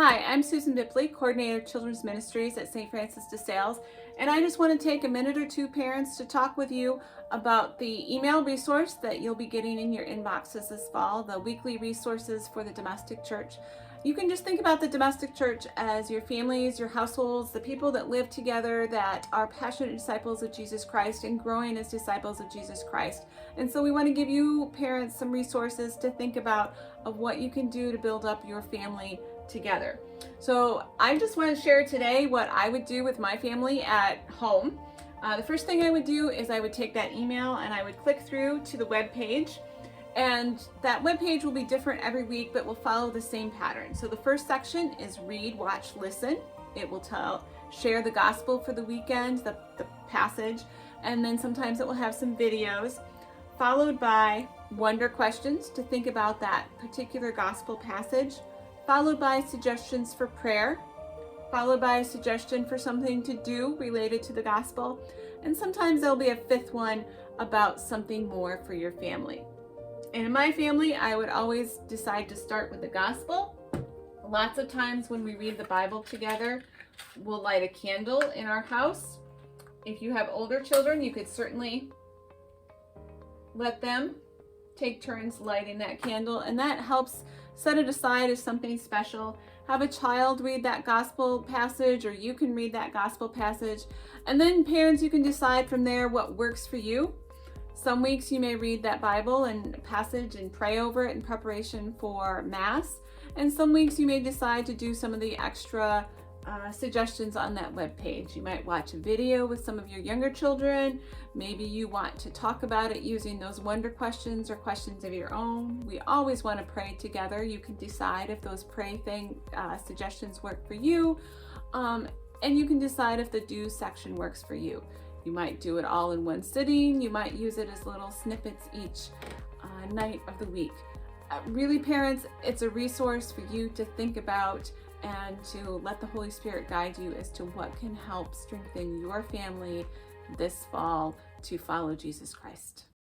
Hi, I'm Susan Bipley, Coordinator of Children's Ministries at St. Francis de Sales, and I just want to take a minute or two, parents, to talk with you about the email resource that you'll be getting in your inboxes this fall, the weekly resources for the domestic church. You can just think about the domestic church as your families, your households, the people that live together that are passionate disciples of Jesus Christ and growing as disciples of Jesus Christ. And so we want to give you parents some resources to think about of what you can do to build up your family together. So I just want to share today what I would do with my family at home. The first thing I would do is I would take that email and I would click through to the web page. And that web page will be different every week, but will follow the same pattern. So the first section is read, watch, listen. It will share the gospel for the weekend, the passage, and then sometimes it will have some videos, followed by wonder questions to think about that particular gospel passage, followed by suggestions for prayer, followed by a suggestion for something to do related to the gospel, and sometimes there'll be a fifth one about something more for your family. And in my family, I would always decide to start with the gospel. Lots of times when we read the Bible together, we'll light a candle in our house. If you have older children, you could certainly let them take turns lighting that candle, and that helps set it aside as something special. Have a child read that gospel passage, or you can read that gospel passage, and then parents, you can decide from there what works for you. Some weeks you may read that Bible and passage and pray over it in preparation for Mass, and some weeks you may decide to do some of the extra suggestions on that web page. You might watch a video with some of your younger children. Maybe you want to talk about it using those wonder questions or questions of your own. We always want to pray together. You can decide if those suggestions work for you, and you can decide if the do section works for you. You might do it all in one sitting. You might use it as little snippets each night of the week. Really, parents, it's a resource for you to think about and to let the Holy Spirit guide you as to what can help strengthen your family this fall to follow Jesus Christ.